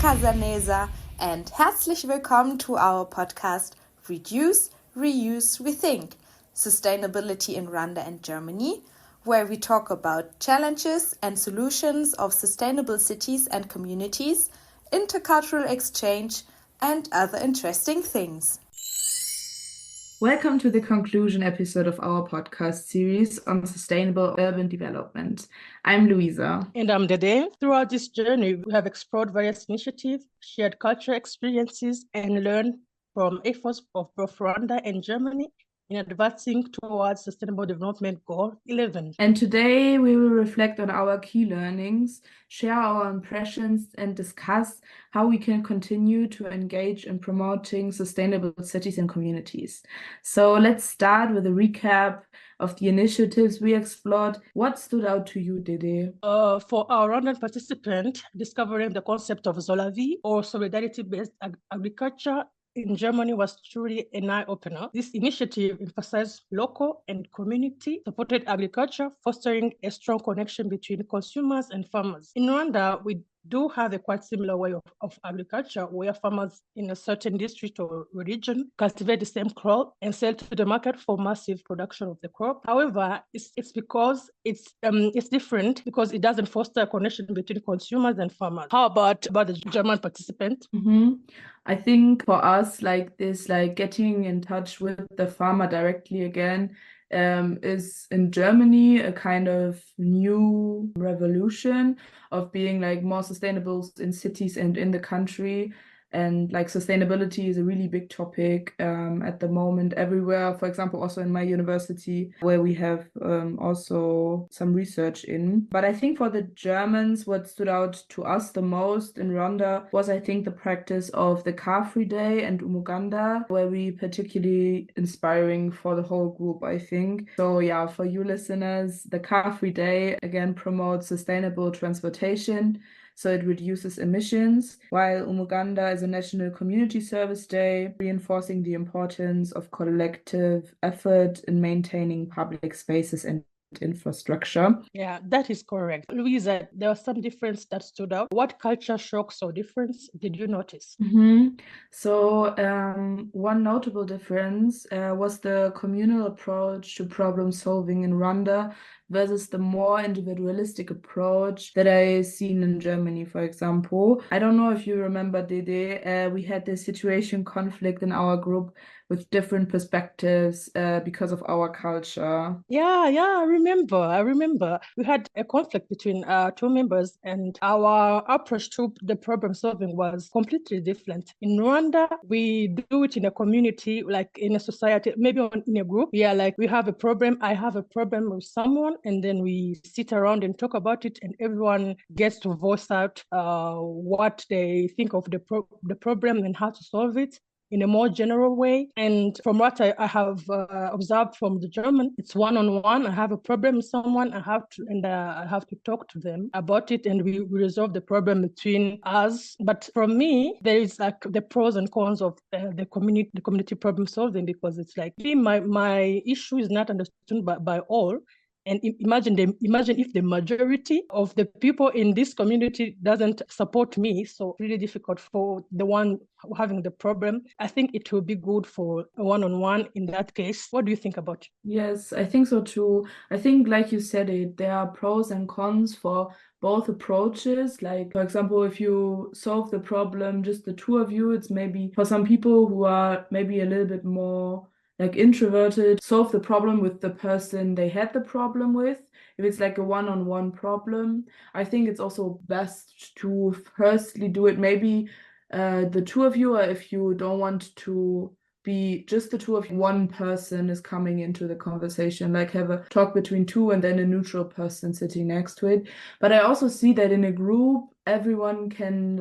Casanesa and herzlich willkommen to our podcast Reduce, Reuse, Rethink Sustainability in Rwanda and Germany, where we talk about challenges and solutions of sustainable cities and communities, intercultural exchange, and other interesting things. Welcome to the conclusion episode of our podcast series on sustainable urban development. I'm Luisa. And I'm Dede. Throughout this journey, we have explored various initiatives, shared cultural experiences, and learned from efforts of both Rwanda and Germany in advancing towards Sustainable Development Goal 11. And today we will reflect on our key learnings, share our impressions, and discuss how we can continue to engage in promoting sustainable cities and communities. So let's start with a recap of the initiatives we explored. What stood out to you, Dede? For our Rwandan participant, discovering the concept of Zolavi or solidarity-based agriculture in Germany was truly an eye-opener. This initiative emphasized local and community-supported agriculture, fostering a strong connection between consumers and farmers. In Rwanda, we do have a quite similar way of agriculture where farmers in a certain district or region cultivate the same crop and sell to the market for massive production of the crop. However, it's because it's different because it doesn't foster a connection between consumers and farmers. How about the German participant? I think for us, getting in touch with the farmer directly again is in Germany a kind of new revolution of being more sustainable in cities and in the country. And sustainability is a really big topic at the moment everywhere. For example, also in my university, where we have also some research in. But I think for the Germans, what stood out to us the most in Rwanda was, I think, the practice of the Car-Free Day and Umuganda, where we particularly inspiring for the whole group, I think. So yeah, for you listeners, the Car-Free Day again promotes sustainable transportation. So it reduces emissions, while Umuganda is a national community service day, reinforcing the importance of collective effort in maintaining public spaces and infrastructure. Yeah, that is correct. Louisa, there was some difference that stood out. What culture shocks or difference did you notice? So one notable difference was the communal approach to problem solving in Rwanda versus the more individualistic approach that I seen in Germany, for example. I don't know if you remember, Dede, we had this situation conflict in our group with different perspectives because of our culture. Yeah, I remember. We had a conflict between two members and our approach to the problem solving was completely different. In Rwanda, we do it in a community, like in a society, maybe in a group. Yeah, we have a problem, I have a problem with someone, and then we sit around and talk about it, and everyone gets to voice out what they think of the problem and how to solve it in a more general way. And from what I have observed from the German, it's one-on-one. I have a problem with someone, I have to talk to them about it, and we resolve the problem between us. But from me, there is the pros and cons of the community problem solving, because it's my issue is not understood by all. And imagine if the majority of the people in this community doesn't support me, so really difficult for the one having the problem. I think it will be good for a one-on-one in that case. What do you think about it? Yes, I think so too. I think, like you said it, there are pros and cons for both approaches. Like, for example, if you solve the problem, just the two of you, it's maybe for some people who are maybe a little bit more introverted, solve the problem with the person they had the problem with. If it's a one-on-one problem, I think it's also best to firstly do it maybe the two of you, or if you don't want to be just the two of you, one person is coming into the conversation, have a talk between two and then a neutral person sitting next to it. But I also see that in a group, everyone can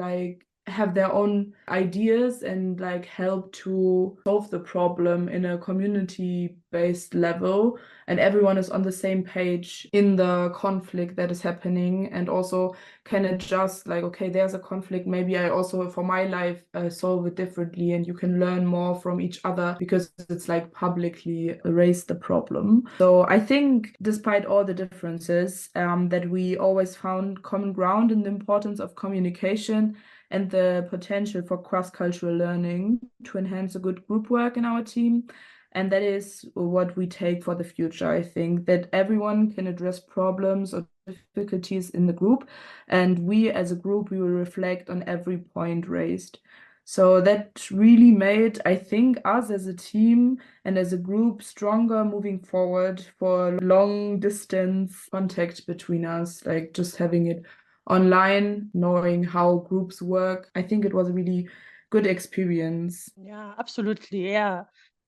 have their own ideas and help to solve the problem in a community-based level, and everyone is on the same page in the conflict that is happening, and also can adjust okay, there's a conflict, maybe I also for my life solve it differently, and you can learn more from each other because it's publicly raise the problem. So I think despite all the differences that we always found common ground in the importance of communication and the potential for cross-cultural learning to enhance a good group work in our team. And that is what we take for the future. I think that everyone can address problems or difficulties in the group, and we as a group, we will reflect on every point raised. So that really made, I think, us as a team and as a group stronger moving forward for long distance contact between us, like just having it online, knowing how groups work. I think it was a really good experience. Yeah, absolutely. Yeah.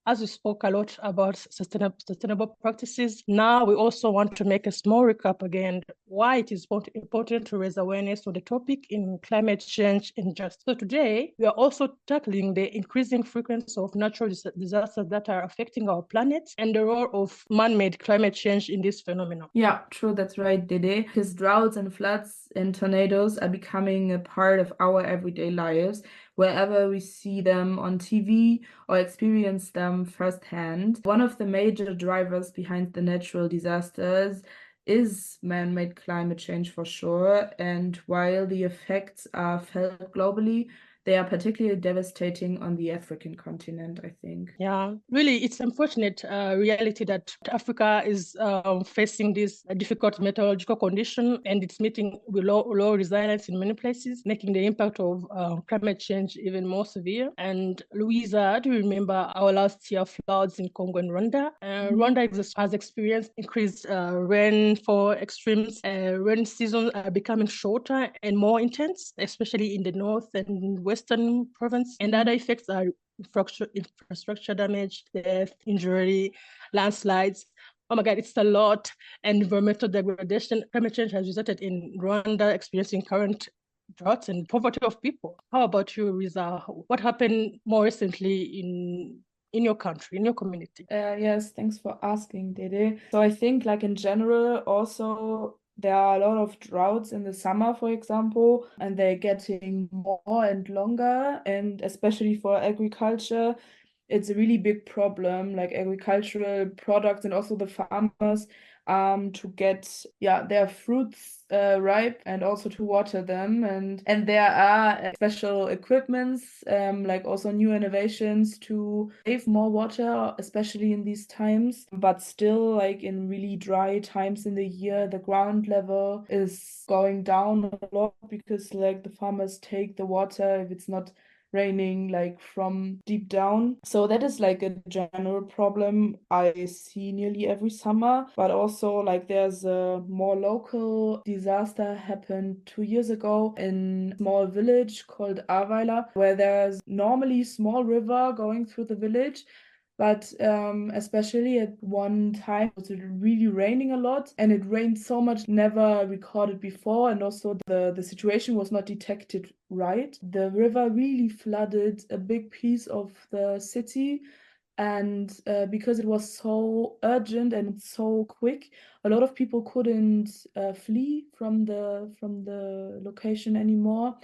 As we spoke a lot about sustainable practices, now we also want to make a small recap again why it is important to raise awareness on the topic in climate change and justice. So today, we are also tackling the increasing frequency of natural disasters that are affecting our planet and the role of man-made climate change in this phenomenon. Yeah, true, that's right, Dede. Because droughts and floods and tornadoes are becoming a part of our everyday lives, wherever we see them on TV or experience them firsthand. One of the major drivers behind the natural disasters is man-made climate change for sure. And while the effects are felt globally, they are particularly devastating on the African continent, I think. Yeah, really, it's unfortunate reality that Africa is facing this difficult meteorological condition, and it's meeting with low resilience in many places, making the impact of climate change even more severe. And Louisa, do you remember our last year floods in Congo and Rwanda? Rwanda has experienced increased rainfall extremes. Rain seasons are becoming shorter and more intense, especially in the north and western province. And other effects are infrastructure damage, death, injury, landslides. Oh my God, it's a lot. And environmental degradation. Climate change has resulted in Rwanda experiencing current droughts and poverty of people. How about you, Riza? What happened more recently in your country, in your community? Yes, thanks for asking, Dede. So I think like in general, also there are a lot of droughts in the summer, for example, and they're getting more and longer, and especially for agriculture, it's a really big problem, like agricultural products and also the farmers to get their fruits ripe and also to water them, and there are special equipments like also new innovations to save more water, especially in these times. But still, like in really dry times in the year, the ground level is going down a lot because like the farmers take the water if it's not raining like from deep down. So that is like a general problem I see nearly every summer. But also like there's a more local disaster happened 2 years ago in a small village called Aweiler, where there's normally small river going through the village. But especially at one time, it was really raining a lot, and it rained so much, never recorded before, and also the situation was not detected right. The river really flooded a big piece of the city, and because it was so urgent and so quick, a lot of people couldn't flee from the location anymore.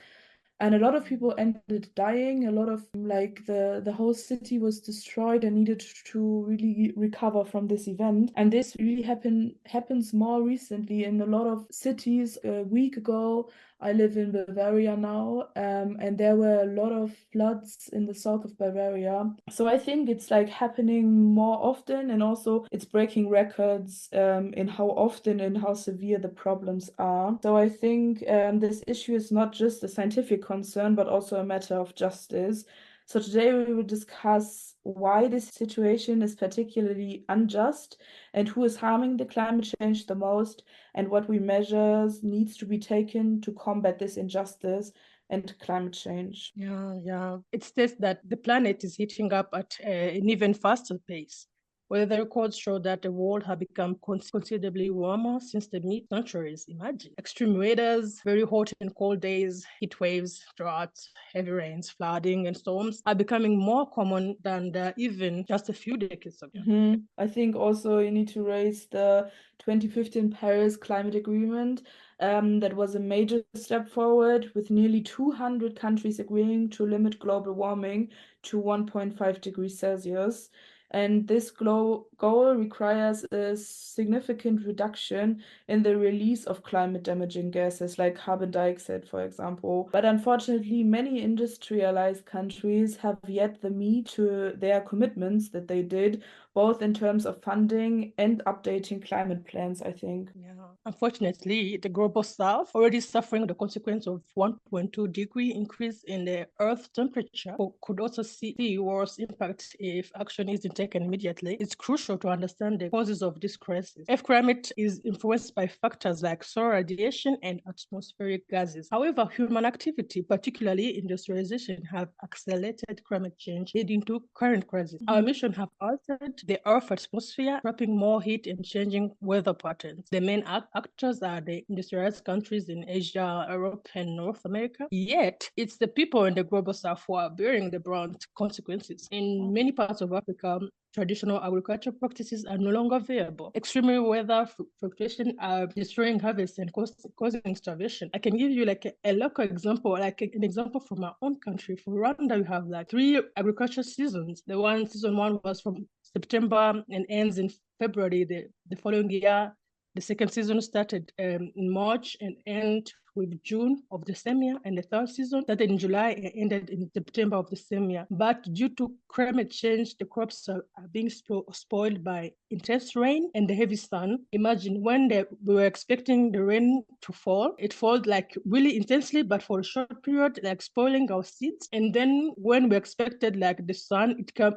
And a lot of people ended dying. A lot of like the whole city was destroyed and needed to really recover from this event. And this really happens more recently in a lot of cities. A week ago, I live in Bavaria now, and there were a lot of floods in the south of Bavaria. So I think it's like happening more often, and also it's breaking records in how often and how severe the problems are. So I think this issue is not just a scientific concern, but also a matter of justice. So today we will discuss why this situation is particularly unjust and who is harming the climate change the most, and what we measures needs to be taken to combat this injustice and climate change. Yeah. It states that the planet is heating up at an even faster pace. Weather records show that the world has become considerably warmer since the mid-centuries. Imagine extreme weathers, very hot and cold days, heat waves, droughts, heavy rains, flooding, and storms are becoming more common than even just a few decades ago. I think also you need to raise the 2015 Paris Climate Agreement. That was a major step forward, with nearly 200 countries agreeing to limit global warming to 1.5 degrees Celsius. And this goal requires a significant reduction in the release of climate-damaging gases like carbon dioxide, for example. But unfortunately, many industrialized countries have yet to meet their commitments that they did, both in terms of funding and updating climate plans, I think. Yeah. Unfortunately, the global south already suffering the consequence of 1.2-degree increase in the Earth's temperature could also see worse impact if action isn't taken immediately. It's crucial to understand the causes of this crisis. Earth climate is influenced by factors like solar radiation and atmospheric gases. However, human activity, particularly industrialization, have accelerated climate change, leading to current crisis. Our emissions have altered the Earth's atmosphere, trapping more heat and changing weather patterns. The main actors are the industrialized countries in Asia, Europe, and North America. Yet, it's the people in the global south who are bearing the brunt consequences. In many parts of Africa, traditional agricultural practices are no longer viable. Extreme weather fluctuations are destroying harvests and causing starvation. I can give you like a local example, like an example from our own country. For Rwanda, we have like 3 agricultural seasons. Season 1 was from September and ends in February the following year. The second season started in March and ended with June of the same year, and the third season started in July and ended in September of the same year. But due to climate change, the crops are being spoiled by intense rain and the heavy sun. Imagine when we were expecting the rain to fall, it falls like really intensely, but for a short period, like spoiling our seeds. And then when we expected like the sun, it came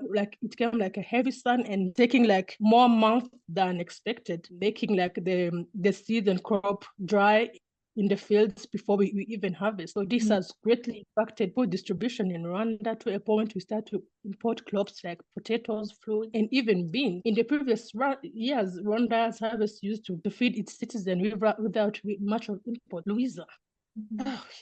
like a heavy sun and taking like more months than expected, making like the seed and crop dry in the fields before we even harvest. So this has greatly impacted food distribution in Rwanda to a point we start to import crops like potatoes, fruit, and even beans. In the previous years, Rwanda's harvest used to feed its citizens without much of import. Louisa.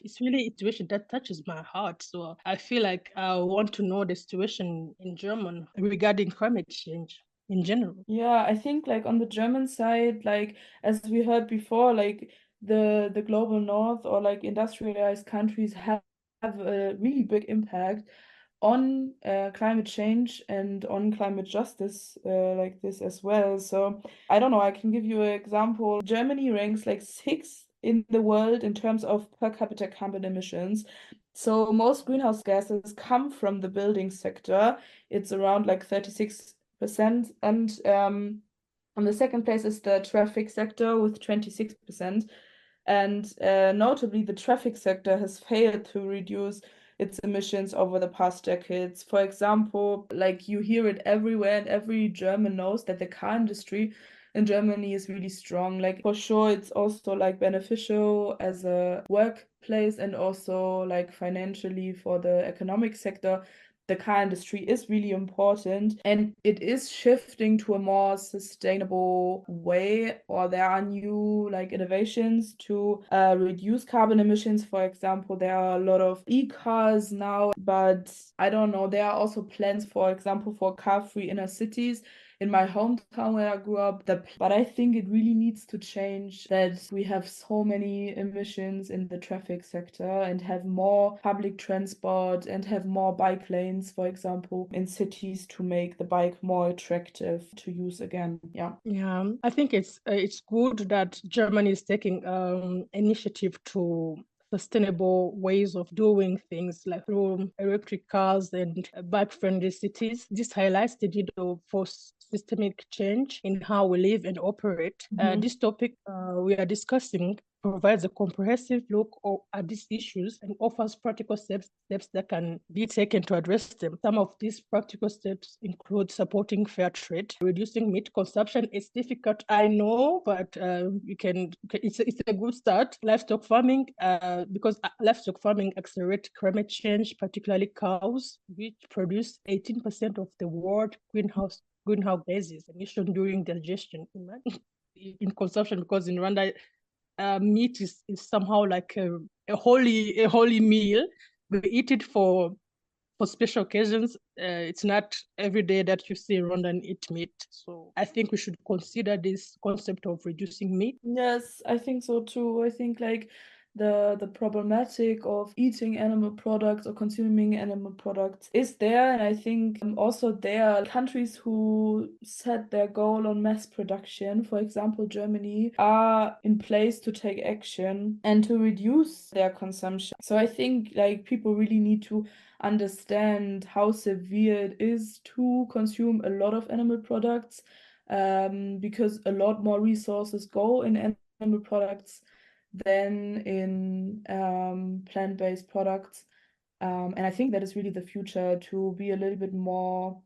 It's really a situation that touches my heart. So I feel like I want to know the situation in Germany regarding climate change in general. Yeah, I think like on the German side, like as we heard before, like the global north or like industrialized countries have a really big impact on climate change and on climate justice like this as well. So I don't know, I can give you an example. Germany ranks like 6th in the world in terms of per capita carbon emissions. So most greenhouse gases come from the building sector. It's around like 36%. And on the second place is the traffic sector with 26%. And notably, the traffic sector has failed to reduce its emissions over the past decades. For example, like you hear it everywhere, and every German knows that the car industry in Germany is really strong. Like for sure, it's also like beneficial as a workplace and also like financially for the economic sector. The car industry is really important and it is shifting to a more sustainable way, or there are new like innovations to reduce carbon emissions. For example, there are a lot of e-cars now, but I don't know, there are also plans, for example, for car-free inner cities in my hometown where I grew up. But I think it really needs to change that we have so many emissions in the traffic sector and have more public transport and have more bike lanes, for example, in cities to make the bike more attractive to use again. Yeah. Yeah, I think it's good that Germany is taking initiative to sustainable ways of doing things like through electric cars and bike-friendly cities. This highlights the need for systemic change in how we live and operate. This topic we are discussing provides a comprehensive look at these issues and offers practical steps that can be taken to address them. Some of these practical steps include supporting fair trade, reducing meat consumption. It's difficult, I know, but you can. It's a good start. Livestock farming, because livestock farming accelerates climate change, particularly cows, which produce 18% of the world greenhouse gases emission during digestion. In consumption, because in Rwanda, meat is somehow like a holy meal. We eat it for special occasions. It's not every day that you see Rwandan eat meat. So I think we should consider this concept of reducing meat. Yes, I think so too. I think like the problematic of eating animal products or consuming animal products is there. And I think also there are countries who set their goal on mass production, for example, Germany, are in place to take action and to reduce their consumption. So I think like people really need to understand how severe it is to consume a lot of animal products, because a lot more resources go in animal products than in plant-based products. And I think that is really the future, to be a little bit more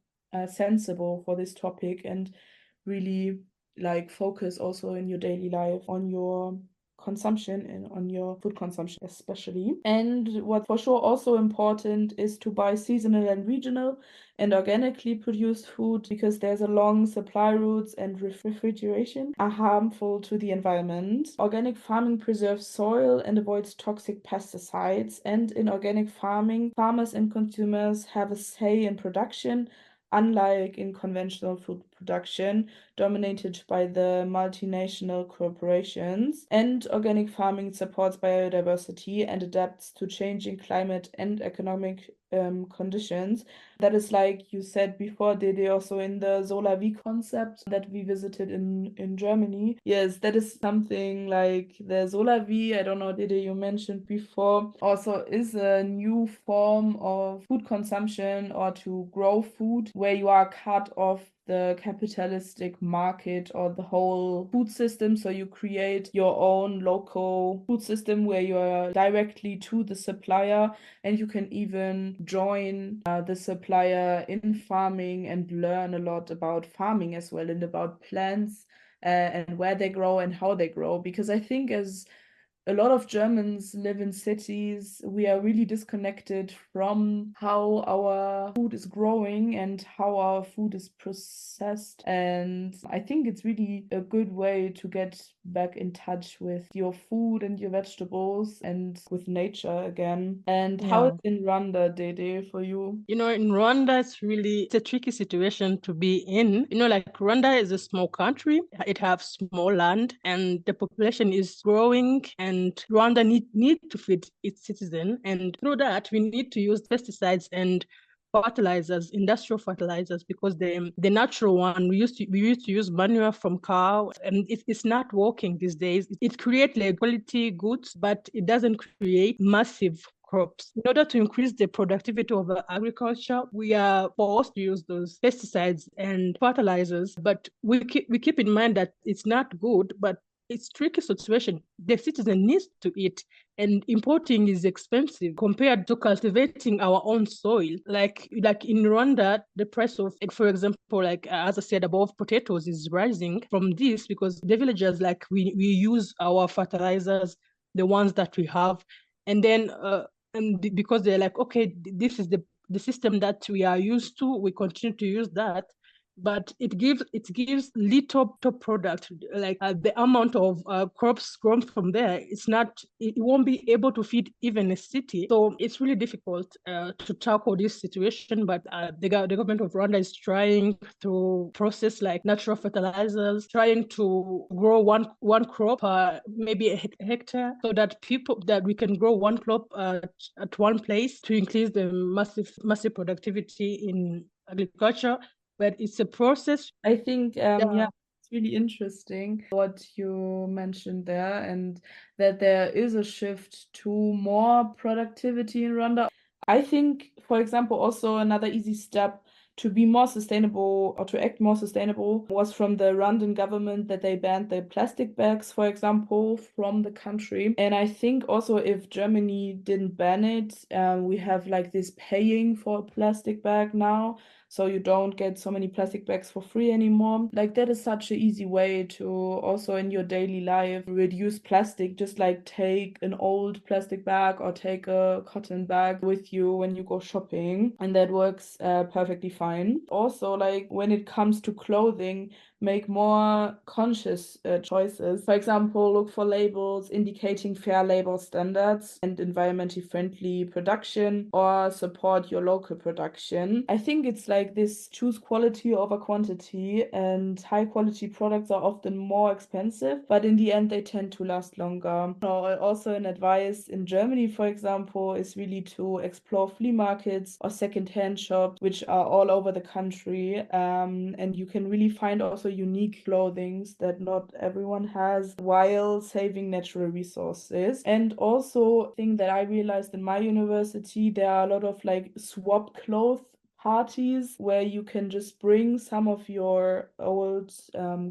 sensible for this topic and really like focus also in your daily life on your consumption and on your food consumption especially. And what for sure also important is to buy seasonal and regional and organically produced food, because there's a long supply routes and refrigeration are harmful to the environment. Organic farming preserves soil and avoids toxic pesticides, and in organic farming, farmers and consumers have a say in production, unlike in conventional food production dominated by the multinational corporations. And organic farming supports biodiversity and adapts to changing climate and economic conditions. That is, like you said before, Dede, also in the Solar V concept that we visited in Germany. Yes, that is something like the Solar V, I don't know, Dede, you mentioned before, also is a new form of food consumption or to grow food where you are cut off the capitalistic market or the whole food system. So you create your own local food system where you are directly to the supplier, and you can even join the supplier in farming and learn a lot about farming as well, and about plants and where they grow and how they grow. Because I think as a lot of Germans live in cities, we are really disconnected from how our food is growing and how our food is processed. And I think it's really a good way to get back in touch with your food and your vegetables and with nature again. And how is in Rwanda, Dede, for you? In Rwanda, it's a tricky situation to be in. Like Rwanda is a small country. It has small land and the population is growing, and Rwanda need to feed its citizen. And through that, we need to use pesticides and fertilizers, industrial fertilizers, because the natural one we used to use manure from cow, and it's not working these days. It creates like quality goods, but it doesn't create massive crops. In order to increase the productivity of agriculture, we are forced to use those pesticides and fertilizers. But we keep in mind that it's not good, but it's a tricky situation. The citizen needs to eat, and importing is expensive compared to cultivating our own soil. Like in Rwanda, the price of, for example, like as I said above, potatoes is rising from this, because the villagers, like we use our fertilizers, the ones that we have, and then because they're like, okay, this is the system that we are used to, we continue to use that. But it gives little product, like the amount of crops grown from there, it won't be able to feed even a city. So it's really difficult to tackle this situation. But the government of Rwanda is trying to process like natural fertilizers, trying to grow one crop per maybe a hectare, so that we can grow one crop at one place to increase the massive productivity in agriculture. But it's a process. I think, yeah, it's really interesting what you mentioned there, and that there is a shift to more productivity in Rwanda. I think, for example, also another easy step to be more sustainable or to act more sustainable was from the Rwandan government, that they banned the plastic bags, for example, from the country. And I think also if Germany didn't ban it, we have like this paying for a plastic bag now. So you don't get so many plastic bags for free anymore. Like that is such an easy way to also in your daily life reduce plastic. Just like take an old plastic bag or take a cotton bag with you when you go shopping, and that works perfectly fine. Also, like when it comes to clothing, make more conscious choices. For example, look for labels indicating fair labor standards and environmentally friendly production, or support your local production. I think it's like this: choose quality over quantity, and high quality products are often more expensive, but in the end they tend to last longer. Also, an advice in Germany, for example, is really to explore flea markets or second-hand shops, which are all over the country, and you can really find also unique clothings that not everyone has, while saving natural resources. And also, thing that I realized in my university, there are a lot of like swap clothes parties where you can just bring some of your old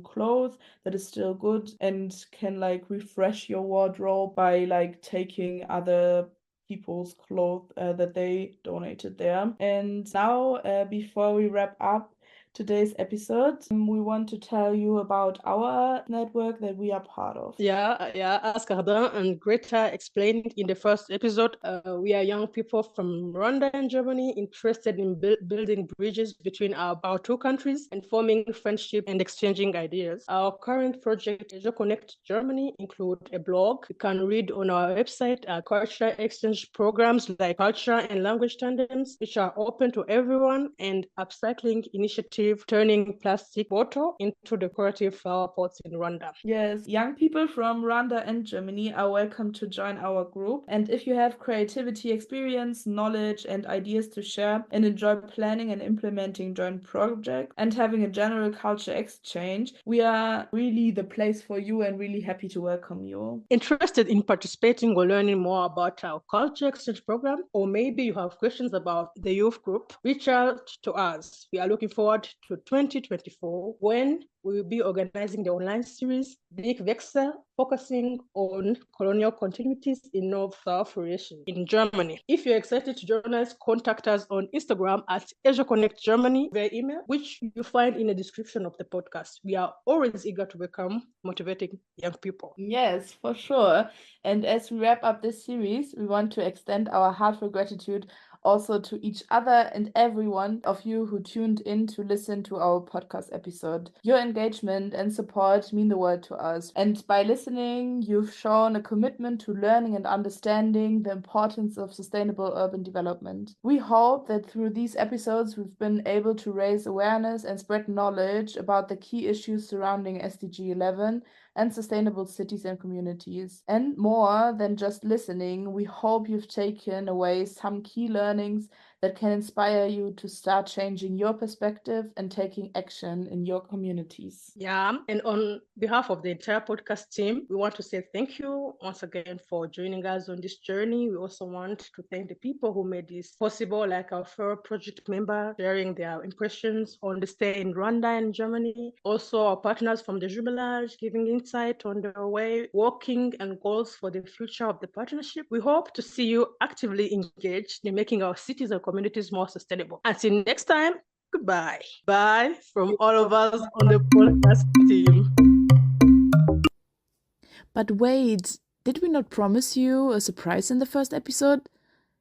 clothes that is still good and can like refresh your wardrobe by like taking other people's clothes that they donated there. And now, before we wrap up today's episode, we want to tell you about our network that we are part of. As Cardin and Greta explained in the first episode, we are young people from Rwanda and Germany interested in building bridges between our two countries and forming friendship and exchanging ideas. Our current project, Ejo-connect Germany, include a blog. You can read on our website cultural exchange programs like culture and language tandems, which are open to everyone, and upcycling initiative turning plastic bottle into decorative flower pots in Rwanda. Yes, young people from Rwanda and Germany are welcome to join our group. And if you have creativity, experience, knowledge, and ideas to share, and enjoy planning and implementing joint projects and having a general culture exchange, we are really the place for you and really happy to welcome you. Interested in participating or learning more about our culture exchange program, or maybe you have questions about the youth group, reach out to us. We are looking forward to 2024 when we will be organizing the online series Big Wechsel, focusing on colonial continuities in North-South relations in Germany. If you're excited to join us, contact us on Instagram at Ejo-connect Germany via email, which you find in the description of the podcast. We are always eager to welcome motivating young people. Yes, for sure. And as we wrap up this series, we want to extend our heartfelt gratitude also to each other and every one of you who tuned in to listen to our podcast episode. Your engagement and support mean the world to us. And by listening, you've shown a commitment to learning and understanding the importance of sustainable urban development. We hope that through these episodes, we've been able to raise awareness and spread knowledge about the key issues surrounding SDG 11 and sustainable cities and communities. And more than just listening, we hope you've taken away some key learnings that can inspire you to start changing your perspective and taking action in your communities. Yeah, and on behalf of the entire podcast team, we want to say thank you once again for joining us on this journey. We also want to thank the people who made this possible, like our fellow project member sharing their impressions on the stay in Rwanda and Germany. Also, our partners from the Jumelage giving insight on their way, working and goals for the future of the partnership. We hope to see you actively engaged in making our cities and communities more sustainable. Until next time, goodbye. Bye from all of us on the podcast team. But wait, did we not promise you a surprise in the first episode?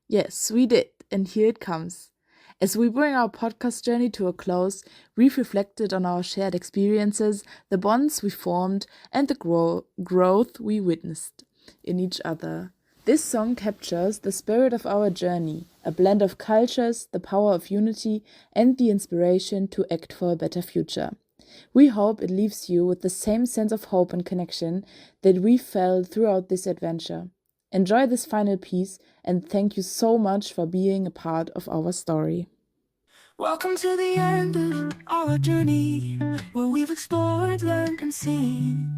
Yes, we did, and here it comes. As we bring our podcast journey to a close, we've reflected on our shared experiences, the bonds we formed, and the growth we witnessed in each other. This song captures the spirit of our journey, a blend of cultures, the power of unity, and the inspiration to act for a better future. We hope it leaves you with the same sense of hope and connection that we felt throughout this adventure. Enjoy this final piece, and thank you so much for being a part of our story. Welcome to the end of our journey, where we've explored, learned, and seen.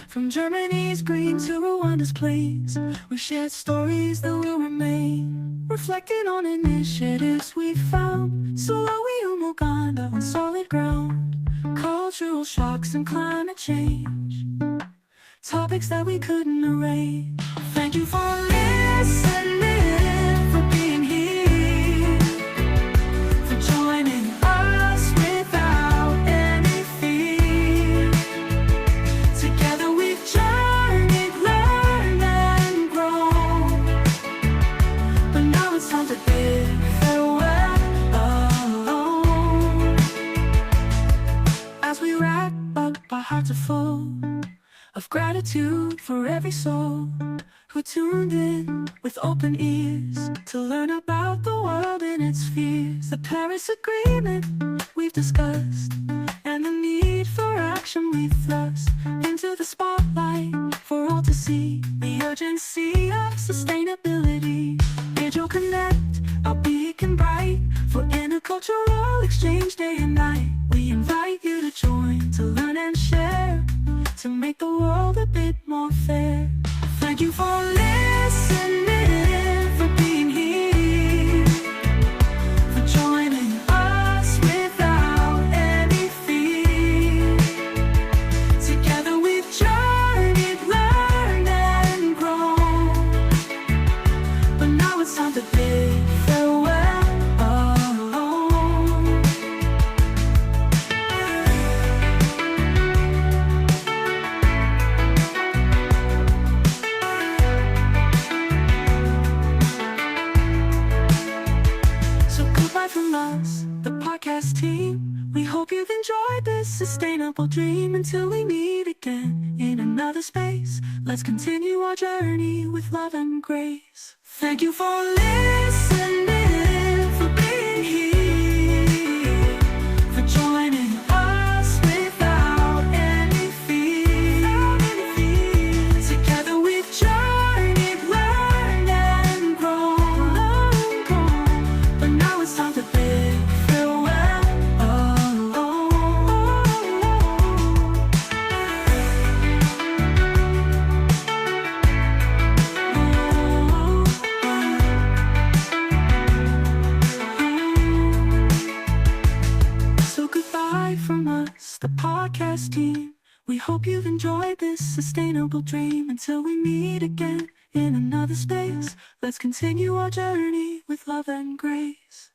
From Germany's green to Rwanda's plains, we've shared stories that will remain. Reflecting on initiatives we found, Malawi and Uganda on solid ground. Cultural shocks and climate change, topics that we couldn't arrange. Thank you for listening, for being here, for joining us without any fear. Together we've journeyed, learned, and grown. But now it's time to bid farewell. As we wrap up for every soul who tuned in with open ears to learn about the world and its fears. The Paris Agreement we've discussed, and the need for action we thrust into the spotlight for all to see. The urgency of sustainability. Ejo-connect, our beacon bright for intercultural exchange day and night. We invite you to join, to learn and share, to make the world a bit more fair. Thank you for listening, for being here, for joining us without any fear. Together we've journeyed, learned and grown, but now it's time to bid farewell. From us, the podcast team, we hope you've enjoyed this sustainable dream. Until we meet again in another space, let's continue our journey with love and grace. Thank you for listening, for being here, for joining us without any fear. Together we've journeyed, learned and grown, but now it's time to bid farewell. So goodbye from us, the podcast team. We hope you've enjoyed this sustainable dream. Until we meet again in another space, let's continue our journey with love and grace.